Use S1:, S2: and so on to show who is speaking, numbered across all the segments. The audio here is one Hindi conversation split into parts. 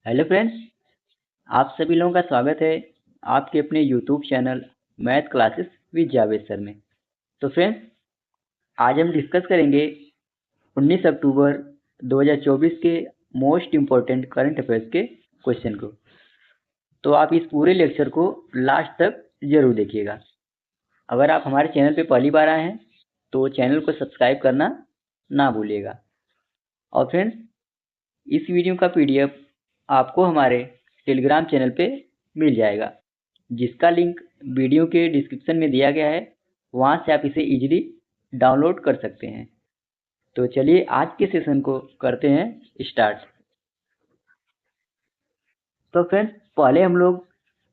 S1: हेलो फ्रेंड्स, आप सभी लोगों का स्वागत है आपके अपने YouTube channel math classes with Javed sir में। तो फ्रेंड्स, आज हम डिस्कस करेंगे 19 अक्टूबर 2024 के मोस्ट इम्पोर्टेंट करंट अफेयर्स के क्वेश्चन को। तो आप इस पूरे लेक्चर को लास्ट तक जरूर देखिएगा। अगर आप हमारे चैनल पे पहली बार आए हैं तो चैनल को सब्सक्राइब करना ना भूलिएगा। और फ्रेंड्स, इस वीडियो का पीडीएफ आपको हमारे टेलीग्राम चैनल पे मिल जाएगा, जिसका लिंक वीडियो के डिस्क्रिप्शन में दिया गया है। वहां से आप इसे इजीली डाउनलोड कर सकते हैं। तो चलिए आज के सेशन को करते हैं स्टार्ट। तो फ्रेंड्स, पहले हम लोग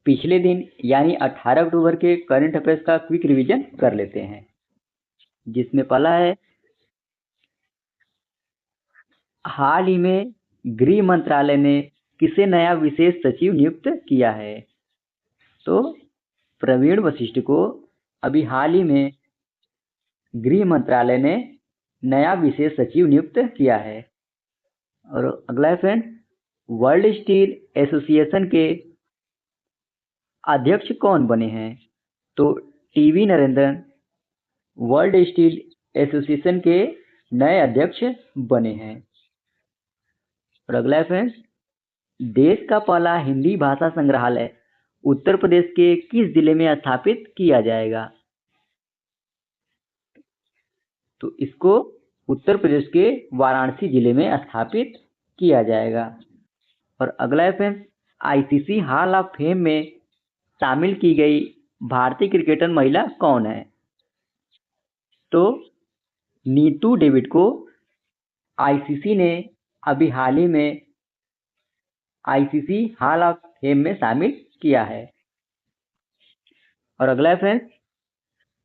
S1: पिछले दिन यानी 18 अक्टूबर के करंट अफेयर्स का क्विक रिवीजन कर लेते हैं, जिसमें पहला है, हाल ही में गृह मंत्रालय ने किसे नया विशेष सचिव नियुक्त किया है। तो प्रवीण वशिष्ठ को अभी हाल ही में गृह मंत्रालय ने नया विशेष सचिव नियुक्त किया है। और अगला है फ्रेंड, वर्ल्ड स्टील एसोसिएशन के अध्यक्ष कौन बने हैं। तो TV Narendran world steel association के नए अध्यक्ष बने हैं। और अगला है फ्रेंड्स, देश का पहला हिंदी भाषा संग्रहालय उत्तर प्रदेश के किस जिले में स्थापित किया जाएगा। तो इसको उत्तर प्रदेश के वाराणसी जिले में स्थापित किया जाएगा। और अगला है friends, ICC hall of fame में शामिल की गई भारतीय क्रिकेटर महिला कौन है। तो नीतू डेविड को आईसीसी ने अभी हाल ही में आईसीसी हॉल ऑफ फेम में शामिल किया है। और अगला है फ्रेंड्स,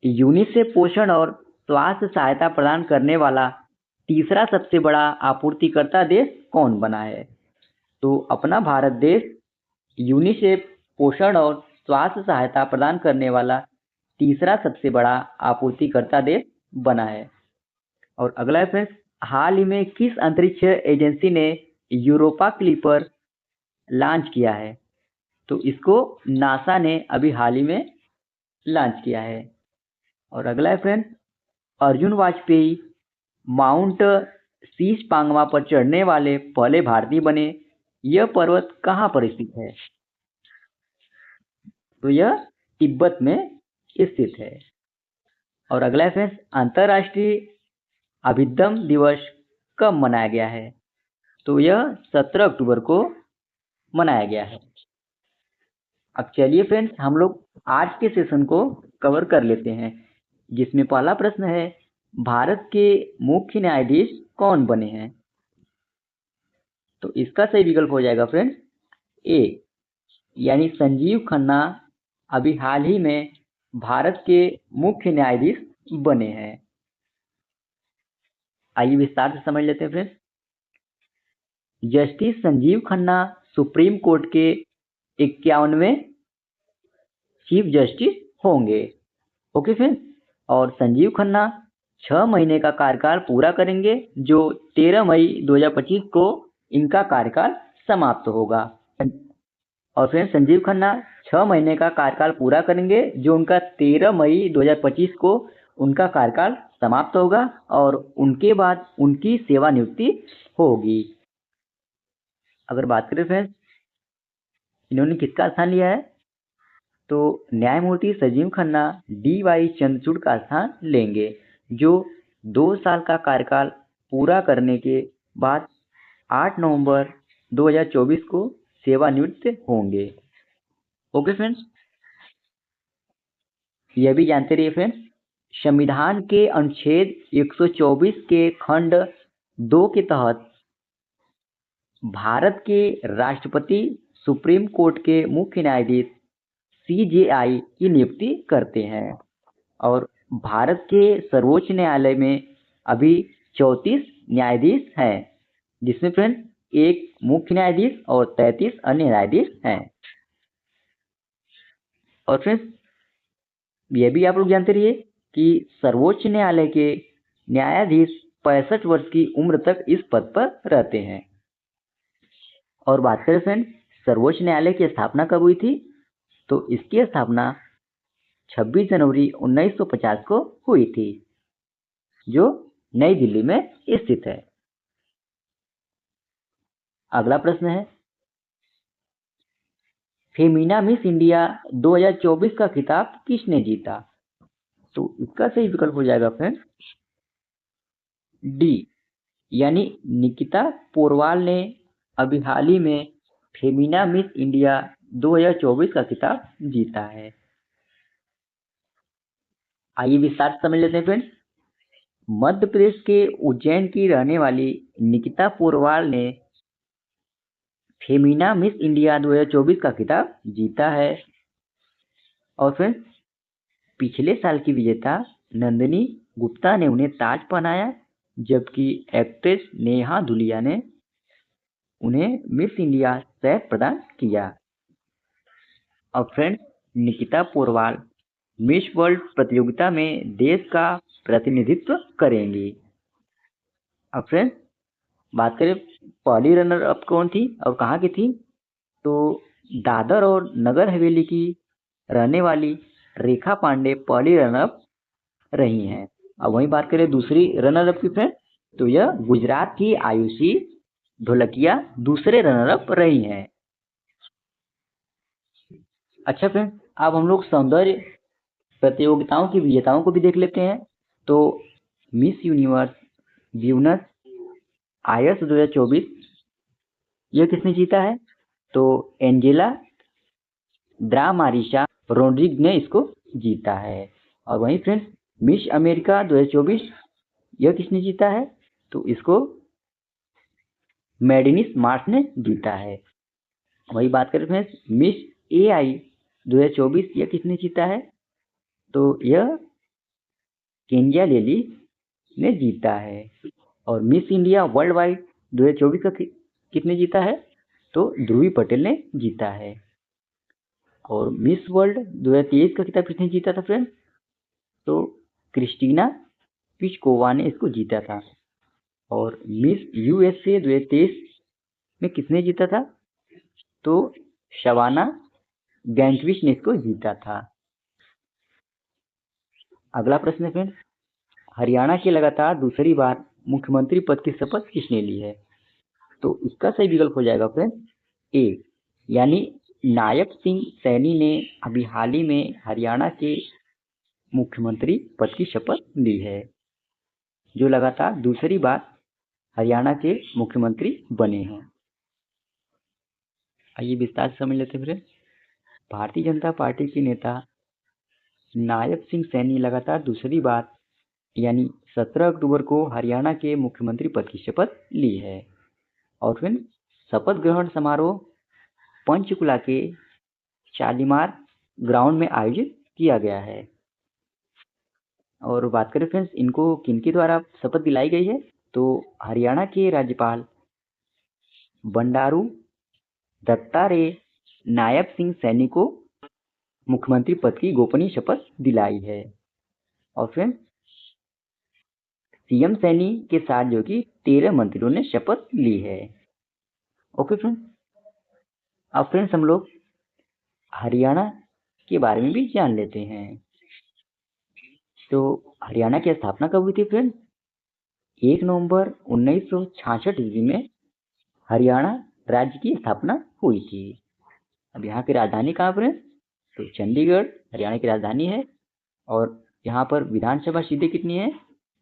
S1: यूनिसेफ पोषण और स्वास्थ्य सहायता प्रदान करने वाला तीसरा सबसे बड़ा आपूर्तिकर्ता देश कौन बना है। तो अपना भारत देश यूनिसेफ पोषण और स्वास्थ्य सहायता प्रदान करने वाला तीसरा सबसे बड़ा आपूर्तिकर्ता देश बना है। और अगला है फ्रेंड्स, हाल ही में किस अंतरिक्ष एजेंसी ने यूरोपा क्लिपर लॉन्च किया है। तो इसको नासा ने अभी हाल ही में लॉन्च किया है। और अगला है फ्रेंड्स, अर्जुन वाजपेयी माउंट शीश पांगमा पर चढ़ने वाले पहले भारतीय बने। यह पर्वत कहाँ पर स्थित है। तो यह तिब्बत में स्थित है। और अगला है फ्रेंड्स, अंतरराष्ट्रीय अभिद्यम दिवस कब मनाया गया है। तो यह 17 अक्टूबर को मनाया गया है। अब चलिए फ्रेंड्स, हम लोग आज के सेशन को कवर कर लेते हैं, जिसमें पहला प्रश्न है, भारत के मुख्य न्यायाधीश कौन बने हैं। तो इसका सही विकल्प हो जाएगा फ्रेंड्स ए, यानी संजीव खन्ना अभी हाल ही में भारत के मुख्य न्यायाधीश बने हैं। आइए विस्तार से समझ लेते हैं friends. Justice Sanjeev Khanna supreme court के 51वें चीफ जस्टिस होंगे। ओके फ्रेंड्स, और संजीव खन्ना 6 महीने का कार्यकाल पूरा करेंगे, जो 13 मई 2025 को इनका कार्यकाल समाप्त होगा। और फ्रेंड्स, संजीव खन्ना 6 महीने का कार्यकाल पूरा करेंगे, जो उनका 13 मई 2025 को उनका कार्यकाल समाप्त होगा, और उनके बाद उनकी सेवानिवृत्ति होगी। अगर बात करें फ्रेंड्स, इन्होंने किसका स्थान लिया है, तो न्यायमूर्ति संजीव खन्ना DY चंद्रचूड़ का स्थान लेंगे, जो 2 साल का कार्यकाल पूरा करने के बाद 8 नवंबर 2024 को सेवानिवृत्त होंगे। ओके फ्रेंड्स, यह भी जानते रहिए फ्रेंड्स, संविधान के अनुच्छेद 124 के खंड 2 के तहत भारत के राष्ट्रपति सुप्रीम कोर्ट के मुख्य न्यायाधीश CJI की नियुक्ति करते हैं। और भारत के सर्वोच्च न्यायालय में अभी 34 न्यायाधीश हैं, जिसमें फ्रेंड्स एक मुख्य न्यायाधीश और 33 अन्य न्यायाधीश हैं। और फ्रेंड्स, यह भी आप लोग जानते रहिए कि सर्वोच्च न्यायालय के न्यायाधीश 65 वर्ष की उम्र तक इस पद पर रहते हैं। और बात करें फ्रेंड सर्वोच्च न्यायालय की स्थापना कब हुई थी, तो इसकी स्थापना 26 जनवरी 1950 को हुई थी, जो नई दिल्ली में स्थित है। अगला प्रश्न है, फेमिना मिस इंडिया 2024 का खिताब किसने जीता, तो इसका सही विकल्प हो जाएगा फ्रेंड डी, यानी निकिता पोरवाल ने अभी हाल ही में फेमिना मिस इंडिया 2024 का खिताब जीता है। आइए विस्तार से समझ लेते हैं फ्रेंड। मध्य प्रदेश के उज्जैन की रहने वाली निकिता पोरवाल ने फेमिना मिस इंडिया 2024 का खिताब जीता है। और फ्रेंड्स पिछले साल की विजेता नंदिनी गुप्ता ने उन्हें ताज पहनाया, जबकि एक्ट्रेस नेहा धुलिया ने उन्हें मिस इंडिया सैफ प्रदान किया। अब friends Nikita Porwal miss world प्रतियोगिता में देश का प्रतिनिधित्व करेंगी। अब फ्रेंड्स बात करें पहली रनर अप कौन थी और कहाँ की थी, तो दादर और नगर हवेली की रहने वाली रेखा पांडे पहली रनर अप रही हैं। अब वहीं बात करें दूसरी रनर अप की फ्रेंड, तो यह गुजरात की आयुषी ढोलकिया दूसरे रनर अप रही हैं। अच्छा फ्रेंड अब हम लोग सौंदर्य प्रतियोगिताओं की विजेताओं को भी देख लेते हैं। तो मिस यूनिवर्स ब्यूनस आयर्स 2024 यह किसने जीता है, तो एंजेला ड्रामारिशा रोड्रिग ने इसको जीता है। और वहीं फ्रेंड्स मिस अमेरिका 2024 यह किसने जीता है, तो इसको मेडिनिस मार्स ने जीता है। वही बात करें फ्रेंड्स मिस एआई 2024 यह किसने जीता है, तो यह केंजिया लेली ने जीता है। और मिस इंडिया वर्ल्ड वाइड 2024 का किसने जीता है, तो ध्रुवी पटेल ने जीता है। और मिस वर्ल्ड 2023 का खिताब किसने जीता था फ्रेंड, तो क्रिस्टीना पिचकोवा ने इसको जीता था। और मिस यूएसए 2023 में किसने जीता था, तो शबाना गैंटविच ने इसको जीता था। अगला प्रश्न है फ्रेंड, हरियाणा की लगातार दूसरी बार मुख्यमंत्री पद की शपथ किसने ली है, तो इसका सही विकल्प हो जाएगा फ्रेंड ए, यानी नायब सिंह सैनी ने अभी हाल ही में हरियाणा के मुख्यमंत्री पद की शपथ ली है, जो लगातार दूसरी बार हरियाणा के मुख्यमंत्री बने हैं। आइए विस्तार से समझ लेते हैं फ्रेंड। भारतीय जनता पार्टी के नेता नायब सिंह सैनी लगातार दूसरी बार यानी 17 अक्टूबर को हरियाणा के मुख्यमंत्री पद की शपथ ली है। और फिर शपथ ग्रहण समारोह पंचकुला के शालीमार ग्राउंड में आयोजित किया गया है। और बात करें फ्रेंड्स इनको किनके द्वारा शपथ दिलाई गई है, तो हरियाणा के राज्यपाल बंडारू दत्तात्रेय नायब सिंह सैनी को मुख्यमंत्री पद की गोपनीय शपथ दिलाई है। और फ्रेंड्स सीएम सैनी के साथ जो कि 13 मंत्रियों ने शपथ ली है। ओके फ्रेंड्स, अब फ्रेंड्स हम लोग हरियाणा के बारे में भी जान लेते हैं। तो हरियाणा की स्थापना कब हुई थी फ्रेंड्स, 1 नवंबर 1966 ईस्वी में हरियाणा राज्य की स्थापना हुई थी। अब यहाँ की राजधानी कहाँ फ्रेंड्स, तो चंडीगढ़ हरियाणा की राजधानी है। और यहाँ पर विधानसभा सीटें कितनी है,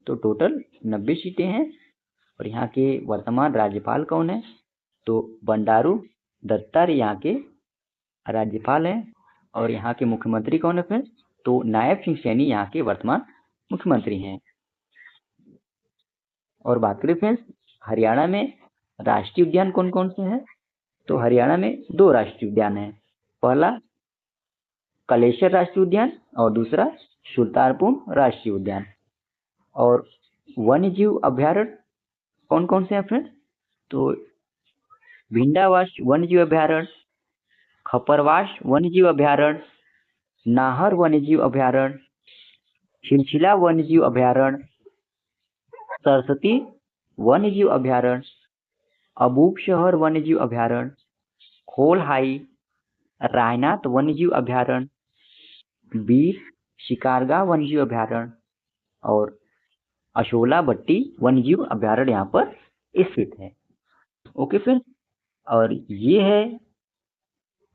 S1: तो टोटल 90 सीटें हैं। और यहाँ के वर्तमान राज्यपाल कौन है, तो बंडारू दत्तात्रेय यहाँ के राज्यपाल हैं। और यहाँ के मुख्यमंत्री कौन है फ्रेंड्स, तो नायब सिंह सैनी यहाँ के वर्तमान मुख्यमंत्री हैं। और बात करें फ्रेंड्स हरियाणा में राष्ट्रीय उद्यान कौन कौन से हैं, तो हरियाणा में 2 राष्ट्रीय उद्यान हैं। पहला कलेश्वर राष्ट्रीय उद्यान और दूसरा सुल्तानपुर राष्ट्रीय उद्यान। और वन्य जीव अभ्यारण्य कौन कौन से हैं फ्रेंड्स, तो भिंडावास वन्य जीव अभ्यारण्य, खपरवास वन्य जीव अभ्यारण्य, नाहर वन्य जीव अभ्यारण्य, छिलछिला वन्य जीव अभ्यारण्य, सरस्वती वन्य जीव अभ्यारण्य अबूक शहर वन्यजीव अभयारण्य, खोलहाई रायनाथ वन्यजीव अभयारण्य, बीर शिकारगाह वन्यजीव अभयारण्य और अशोला भट्टी वन्यजीव अभयारण्य यहाँ पर स्थित है। ओके फ्रेंड्स, और ये है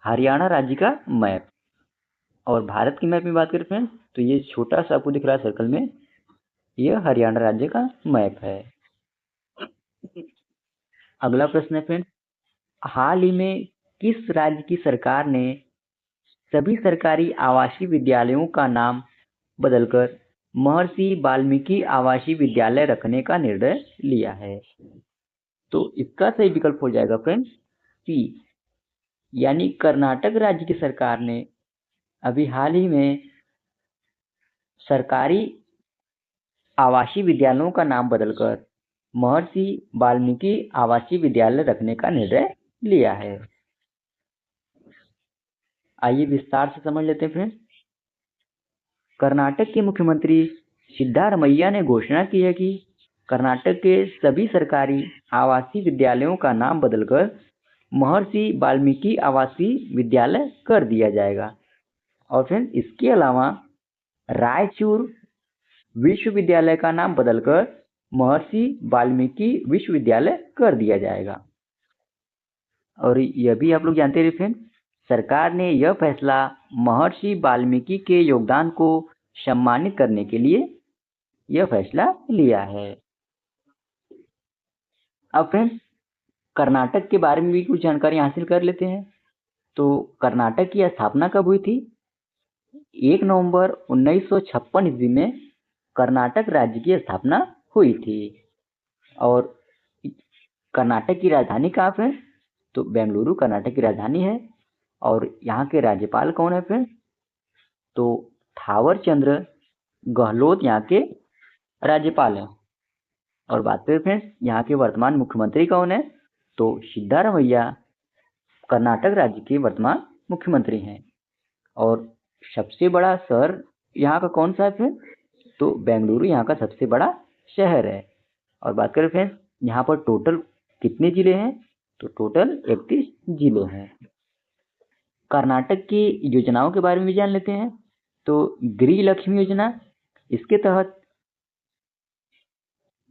S1: हरियाणा राज्य का मैप। और भारत की मैप में बात करें फ्रेंड्स, तो ये छोटा सा आपको दिख रहा है सर्कल में, यह हरियाणा राज्य का मैप है। अगला प्रश्न है फ्रेंड्स, हाल ही में किस राज्य की सरकार ने सभी सरकारी आवासीय विद्यालयों का नाम बदलकर महर्षि वाल्मीकि आवासीय विद्यालय रखने का निर्णय लिया है? तो इसका सही विकल्प हो जाएगा फ्रेंड्स सी, यानी कर्नाटक राज्य की सरकार ने अभी हाल ही में सरकारी आवासीय विद्यालयों का नाम बदलकर महर्षि वाल्मीकि आवासीय विद्यालय रखने का निर्णय लिया है। आइए विस्तार से समझ लेते हैं फ्रेंड्स। कर्नाटक के मुख्यमंत्री सिद्धारमैया ने घोषणा की है कि कर्नाटक के सभी सरकारी आवासीय विद्यालयों का नाम बदलकर महर्षि वाल्मीकि आवासीय विद्यालय कर दिया जाएगा। और फ्रेंड्स इसके अलावा रायचूर विश्वविद्यालय का नाम बदलकर महर्षि वाल्मीकि विश्वविद्यालय कर दिया जाएगा। और यह भी आप लोग जानते हैं फ्रेंड्स, सरकार ने यह फैसला महर्षि वाल्मीकि के योगदान को सम्मानित करने के लिए यह फैसला लिया है। अब फ्रेंड्स कर्नाटक के बारे में भी कुछ जानकारी हासिल कर लेते हैं। तो कर्नाटक की स्थापना कब हुई थी? 1 नवंबर 1956 ईस्वी में कर्नाटक राज्य की स्थापना हुई थी। और कर्नाटक की राजधानी कहाँ फ्रेंड्स? तो बेंगलुरु कर्नाटक की राजधानी है। और यहाँ के राज्यपाल कौन है फ्रेंड्स? तो थावर चंद्र गहलोत यहाँ के राज्यपाल हैं। और बात करें फ्रेंड्स यहाँ के वर्तमान मुख्यमंत्री कौन है? तो सिद्धारमैया कर्नाटक राज्य के वर्तमान मुख्यमंत्री हैं। और सबसे बड़ा शहर यहाँ का कौन सा है फ्रेंड्स? तो बेंगलुरु यहाँ का सबसे बड़ा शहर है। और बात करें फ्रेंड्स यहाँ पर टोटल कितने जिले हैं? तो टोटल 31 जिले हैं। कर्नाटक की योजनाओं के बारे में भी जान लेते हैं। तो गृह लक्ष्मी योजना, इसके तहत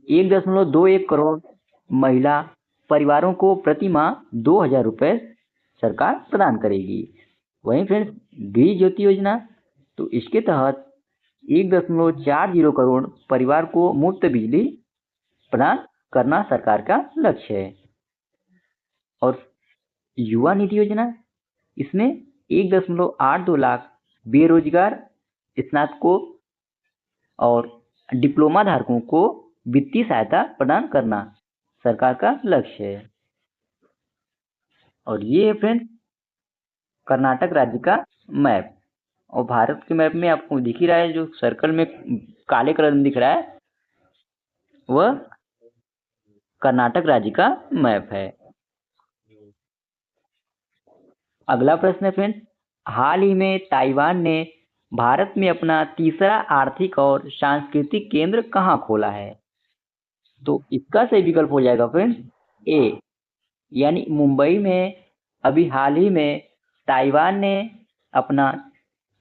S1: 1.21 करोड़ महिला परिवारों को प्रति माह 2,000 रुपये सरकार प्रदान करेगी। वहीं फ्रेंड्स गृह ज्योति योजना, तो इसके तहत 1.40 करोड़ परिवार को मुफ्त बिजली प्रदान करना सरकार का लक्ष्य है। और युवा निधि योजना, इसमें 1.82 लाख बेरोजगार स्नातकों और डिप्लोमा धारकों को वित्तीय सहायता प्रदान करना सरकार का लक्ष्य है। और ये है फ्रेंड्स कर्नाटक राज्य का मैप। और भारत के मैप में आपको दिख ही रहा है, जो सर्कल में काले कलर में दिख रहा है वह कर्नाटक राज्य का मैप है। अगला प्रश्न है फ्रेंड्स, हाल ही में ताइवान ने भारत में अपना तीसरा आर्थिक और सांस्कृतिक केंद्र कहाँ खोला है? तो इसका सही विकल्प हो जाएगा फ्रेंड्स ए, यानी मुंबई में अभी हाल ही में ताइवान ने अपना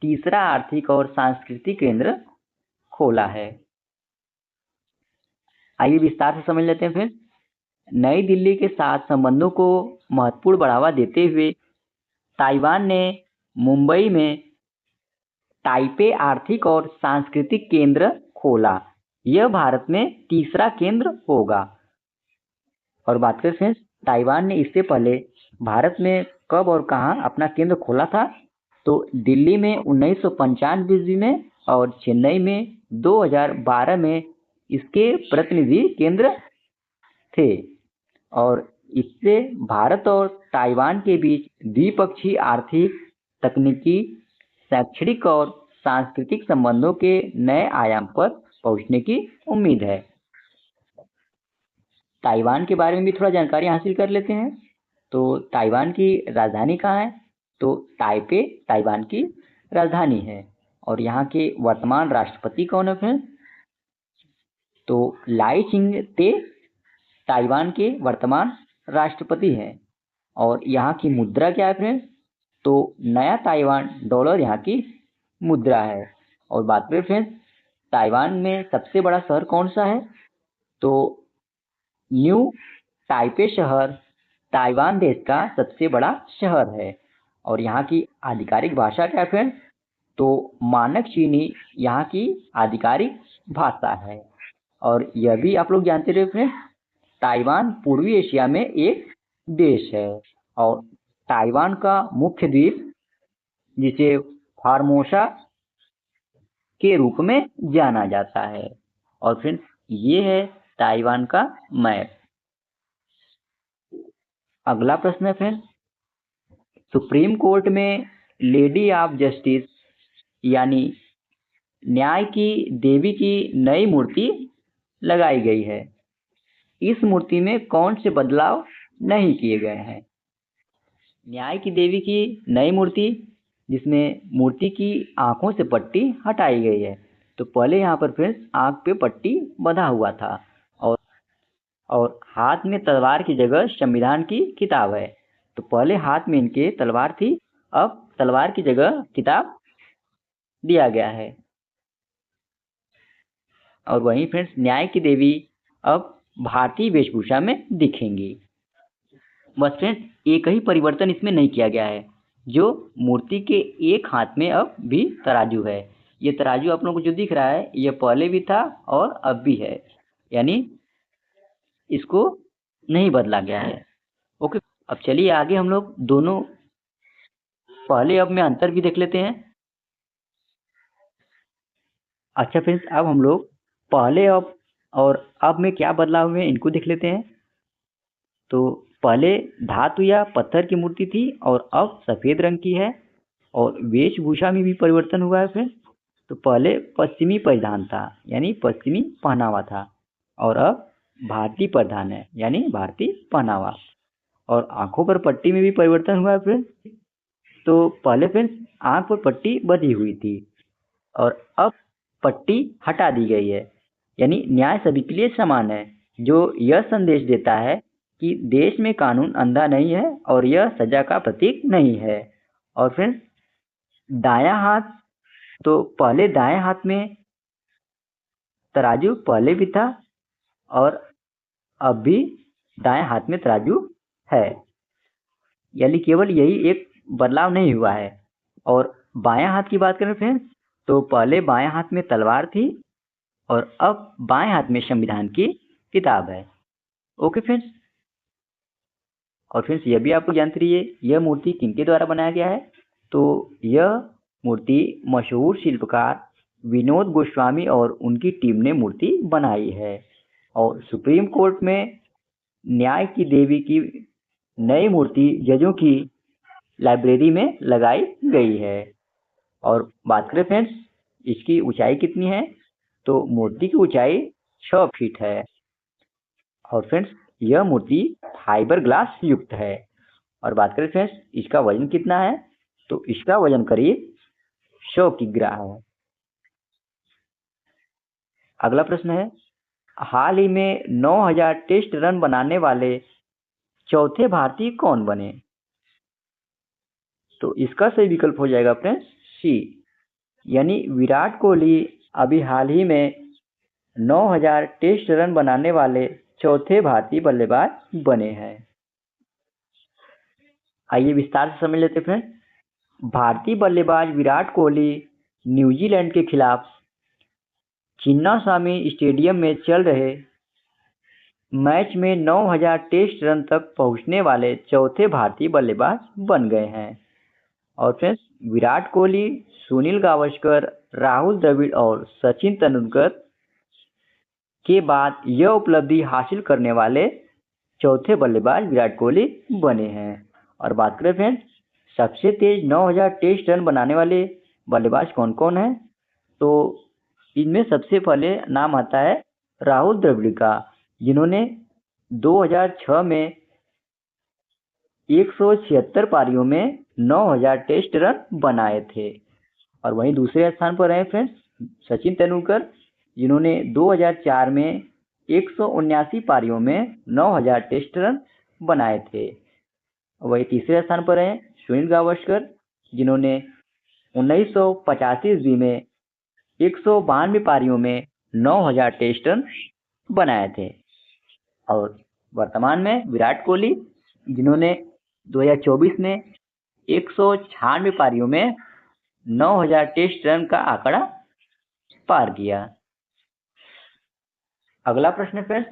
S1: तीसरा आर्थिक और सांस्कृतिक केंद्र खोला है। आइए विस्तार से समझ लेते हैं फ्रेंड्स। नई दिल्ली के साथ संबंधों को महत्वपूर्ण बढ़ावा देते हुए ताइवान ने मुंबई में ताइपे आर्थिक और सांस्कृतिक केंद्र खोला। यह भारत में तीसरा केंद्र होगा। और बात करें फ्रेंड्स ताइवान ने इससे पहले भारत में कब और कहां अपना केंद्र खोला था? तो दिल्ली में 1995 ईस्वी में और चेन्नई में 2012 में इसके प्रतिनिधि केंद्र थे। और इससे भारत और ताइवान के बीच द्विपक्षीय आर्थिक, तकनीकी, शैक्षणिक और सांस्कृतिक संबंधों के नए आयाम पर पहुंचने की उम्मीद है। ताइवान के बारे में भी थोड़ा जानकारी हासिल कर लेते हैं। तो ताइवान की राजधानी कहाँ है? तो ताइपे ताइवान की राजधानी है। और यहाँ के वर्तमान राष्ट्रपति कौन है फ्रेंड्स? तो लाई चिंग ते ताइवान के वर्तमान राष्ट्रपति हैं। और यहाँ की मुद्रा क्या है फ्रेंड्स? तो नया ताइवान डॉलर यहाँ की मुद्रा है। और बात करें फ्रेंड्स, ताइवान में सबसे बड़ा शहर कौन सा है? तो न्यू ताइपे शहर ताइवान देश का सबसे बड़ा शहर है। और यहाँ की आधिकारिक भाषा क्या है फ्रेंड्स? तो मानक चीनी यहाँ की आधिकारिक भाषा है। और यह भी आप लोग जानते रहे फ्रेंड्स, ताइवान पूर्वी एशिया में एक देश है। और ताइवान का मुख्य द्वीप जिसे फार्मोसा के रूप में जाना जाता है। और फ्रेंड्स, ये है ताइवान का मैप। अगला प्रश्न है फ्रेंड्स, सुप्रीम कोर्ट में लेडी ऑफ जस्टिस यानी न्याय की देवी की नई मूर्ति लगाई गई है। इस मूर्ति में कौन से बदलाव नहीं किए गए हैं? न्याय की देवी की नई मूर्ति, जिसमें मूर्ति की आंखों से पट्टी हटाई गई है। तो पहले यहाँ पर फ्रेंड्स आंख पे पट्टी बंधा हुआ था और हाथ में तलवार की जगह संविधान की किताब है। तो पहले हाथ में इनके तलवार थी, अब तलवार की जगह किताब दिया गया है। और वहीं फ्रेंड्स न्याय की देवी अब भारतीय वेशभूषा में दिखेंगी। बस फ्रेंड्स एक ही परिवर्तन इसमें नहीं किया गया है, जो मूर्ति के एक हाथ में अब भी तराजू है। ये तराजू आप लोगों को जो दिख रहा है ये पहले भी था और अब भी है, यानी इसको नहीं बदला गया है। ओके, अब चलिए आगे हम लोग दोनों पहले अब में अंतर भी देख लेते हैं। अच्छा फ्रेंड्स, अब हम लोग पहले अब और अब में क्या बदलाव हुए इनको देख लेते हैं। तो पहले धातु या पत्थर की मूर्ति थी और अब सफेद रंग की है। और वेशभूषा में भी परिवर्तन हुआ है फ्रेंड्स। तो पहले पश्चिमी परिधान था, यानी पश्चिमी पहनावा था, और अब भारतीय परिधान है, यानी भारतीय पहनावा। और आंखों पर पट्टी में भी परिवर्तन हुआ है फ्रेंड्स। तो पहले फ्रेंड्स आंख पर पट्टी बंधी हुई थी और अब पट्टी हटा दी गई है, यानी न्याय सभी के लिए समान है, जो यह संदेश देता है कि देश में कानून अंधा नहीं है और यह सजा का प्रतीक नहीं है। और फ्रेंड्स दायां हाथ, तो पहले दाएं हाथ में तराजू पहले भी था और अब भी दाएं हाथ में तराजू है, यानी केवल यही एक बदलाव नहीं हुआ है। और बायां हाथ की बात करें फ्रेंड्स, तो पहले बाएं हाथ में तलवार थी और अब बाएं हाथ में संविधान की किताब है। ओके फ्रेंड्स, और फ्रेंड्स यह भी आपको जानते रहिए यह मूर्ति किनके द्वारा बनाया गया है। तो यह मूर्ति मशहूर शिल्पकार विनोद गोस्वामी और उनकी टीम ने मूर्ति बनाई है। और सुप्रीम कोर्ट में न्याय की देवी की नई मूर्ति जजों की लाइब्रेरी में लगाई गई है। और बात करें फ्रेंड्स इसकी ऊंचाई कितनी है, तो मूर्ति की ऊंचाई 6 फीट है। और फ्रेंड्स यह मूर्ति फाइबर ग्लास युक्त है। और बात करें फ्रेंड्स इसका वजन कितना है, तो इसका वजन करीब 100 किग्रा है। अगला प्रश्न है, हाल ही में 9000 टेस्ट रन बनाने वाले चौथे भारतीय कौन बने? तो इसका सही विकल्प हो जाएगा फ्रेंड्स सी, यानी विराट कोहली अभी हाल ही में 9000 टेस्ट रन बनाने वाले चौथे भारतीय बल्लेबाज बने हैं। आइए विस्तार से समझ लेते फ्रेंड्स। भारतीय बल्लेबाज विराट कोहली न्यूजीलैंड के खिलाफ चिन्नास्वामी स्टेडियम में चल रहे मैच में 9000 टेस्ट रन तक पहुंचने वाले चौथे भारतीय बल्लेबाज बन गए हैं। और फ्रेंड्स विराट कोहली, सुनील गावस्कर, राहुल द्रविड़ और सचिन तेंदुलकर के बाद यह उपलब्धि हासिल करने वाले चौथे बल्लेबाज विराट कोहली बने हैं। और बात करें फ्रेंड्स सबसे तेज 9000 टेस्ट रन बनाने वाले बल्लेबाज कौन कौन है, तो इनमें सबसे पहले नाम आता है राहुल द्रविड़ का, जिन्होंने 2006 में 176 पारियों में 9000 टेस्ट रन बनाए थे। और वहीं दूसरे स्थान पर रहे फ्रेंड्स सचिन तेंदुलकर, जिन्होंने 2004 में 179 पारियों में 9000 टेस्ट रन बनाए थे। वही तीसरे स्थान पर हैं सुनील गावस्कर, जिन्होंने 1985 ईस्वी में 192 पारियों में 9000 टेस्ट रन बनाए थे। और वर्तमान में विराट कोहली, जिन्होंने 2024 में 196 पारियों में 9000 टेस्ट रन का आंकड़ा पार किया। अगला प्रश्न फ्रेंड्स,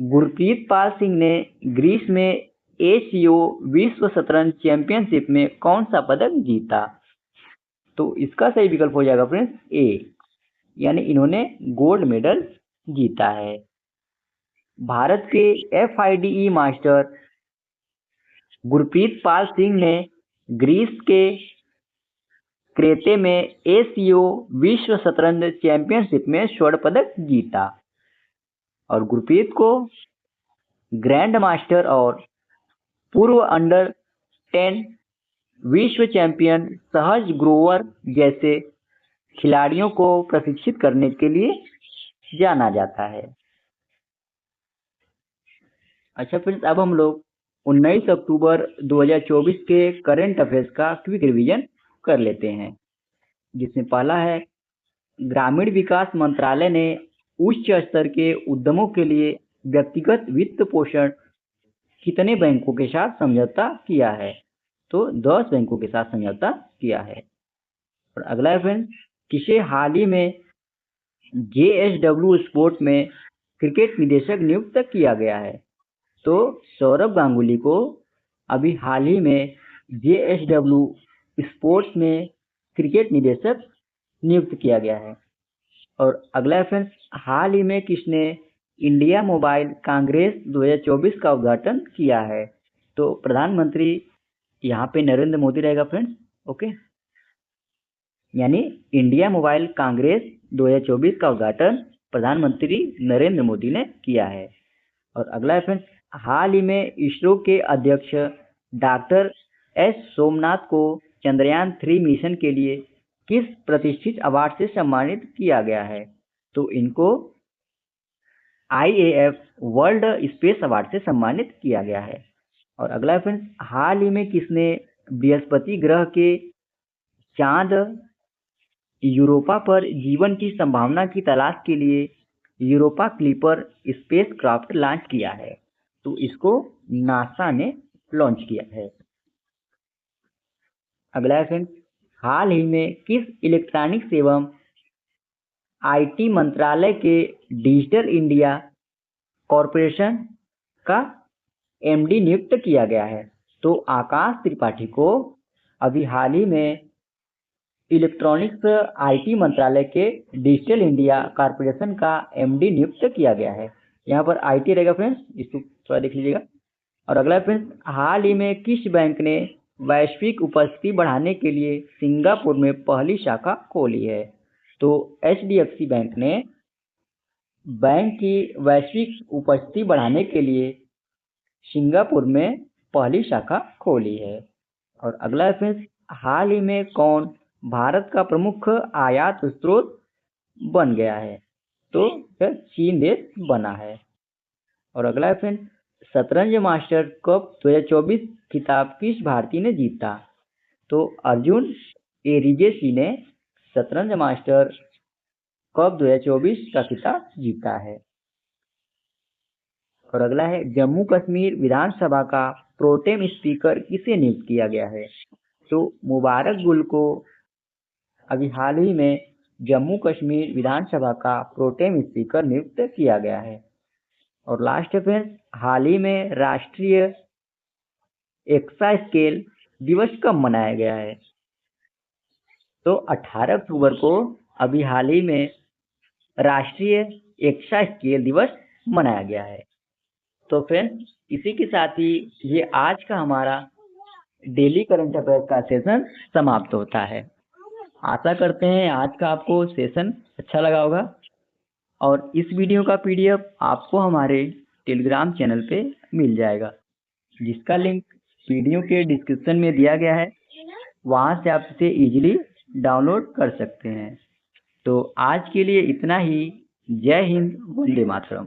S1: गुरप्रीत पाल सिंह ने ग्रीस में एशियो विश्व शतरंज चैंपियनशिप में कौन सा पदक जीता? तो इसका सही विकल्प हो जाएगा फ्रेंड्स ए, यानी इन्होंने गोल्ड मेडल जीता है। भारत के FIDE मास्टर गुरप्रीत पाल सिंह ने ग्रीस के क्रेते में एशियो विश्व शतरंज चैंपियनशिप में स्वर्ण पदक जीता। और गुरप्रीत को ग्रैंड मास्टर और पूर्व अंडर 10 विश्व चैंपियन सहज ग्रोवर जैसे खिलाड़ियों को प्रशिक्षित करने के लिए जाना जाता है। अच्छा फ्रेंड्स, अब हम लोग 19 अक्टूबर 2024 के करंट अफेयर्स का क्विक रिवीजन कर लेते हैं, जिसमें पहला है, ग्रामीण विकास मंत्रालय ने उच्च स्तर के उद्यमों के लिए व्यक्तिगत वित्त पोषण कितने बैंकों के साथ समझौता किया है? तो 10 बैंकों के साथ समझौता किया है। और अगला है फ्रेंड्स, किसे हाल ही में JSW स्पोर्ट में क्रिकेट निदेशक नियुक्त किया गया है? तो सौरभ गांगुली को अभी हाल ही में JSW स्पोर्ट्स में क्रिकेट निदेशक नियुक्त किया गया है। और अगला है फ्रेंड्स, हाल ही में किसने इंडिया मोबाइल कांग्रेस 2024 का उद्घाटन किया है? तो प्रधानमंत्री यहाँ पे नरेंद्र मोदी रहेगा फ्रेंड्स, ओके, यानी इंडिया मोबाइल कांग्रेस 2024 का उद्घाटन प्रधानमंत्री नरेंद्र मोदी ने किया है। और अगला है फ्रेंड्स, हाल ही में इसरो के अध्यक्ष डॉक्टर S सोमनाथ को चंद्रयान 3 मिशन के लिए किस प्रतिष्ठित अवार्ड से सम्मानित किया गया है? तो इनको IAF वर्ल्ड स्पेस अवार्ड से सम्मानित किया गया है। और अगला है फ्रेंड्स, हाल ही में किसने बृहस्पति ग्रह के चांद यूरोपा पर जीवन की संभावना की तलाश के लिए Europa clipper space craft launch किया है? तो इसको नासा ने लॉन्च किया है। अगला है फ्रेंड्स, हाल ही में किस इलेक्ट्रॉनिक्स एवं IT मंत्रालय के डिजिटल इंडिया कॉरपोरेशन का MD नियुक्त किया गया है? तो आकाश त्रिपाठी को अभी हाल ही में इलेक्ट्रॉनिक्स IT मंत्रालय के डिजिटल इंडिया कॉरपोरेशन का MD नियुक्त किया गया है। यहाँ पर IT रहेगा फ्रेंड्स, इसको थोड़ा देख लीजिएगा। और अगला फ्रेंड्स, हाल ही में किस बैंक ने वैश्विक उपस्थिति बढ़ाने के लिए सिंगापुर में पहली शाखा खोली है? तो HDFC बैंक ने बैंक की वैश्विक उपस्थिति बढ़ाने के लिए सिंगापुर में पहली शाखा खोली है। और अगला है फ्रेंड्स, हाल ही में कौन भारत का प्रमुख आयात स्रोत बन गया है? तो चीन देश बना है। और अगला है फ्रेंड्स, शतरंज मास्टर कप 2024 खिताब किस भारतीय ने जीता? तो अर्जुन एरिजेसी ने शतरंज मास्टर कप 2024 का खिताब जीता है। और अगला है, जम्मू कश्मीर विधानसभा का प्रोटेम स्पीकर किसे नियुक्त किया गया है? तो मुबारक गुल को अभी हाल ही में जम्मू कश्मीर विधानसभा का प्रोटेम स्पीकर नियुक्त किया गया है। और लास्ट है फ्रेंड्स, हाल ही में राष्ट्रीय एक्सा स्केल दिवस कब मनाया गया है? तो 18 अक्टूबर को अभी हाल ही में राष्ट्रीय एक्सा स्केल दिवस मनाया गया है। तो फ्रेंड्स, इसी के साथ ही ये आज का हमारा डेली करंट अफेयर का सेशन समाप्त होता है। आशा करते हैं आज का आपको सेशन अच्छा लगा होगा। और इस वीडियो का PDF आपको हमारे टेलीग्राम चैनल पे मिल जाएगा, जिसका लिंक वीडियो के डिस्क्रिप्शन में दिया गया है। वहां से आप इसे इजीली डाउनलोड कर सकते हैं। तो आज के लिए इतना ही। जय हिंद, वंदे मातरम।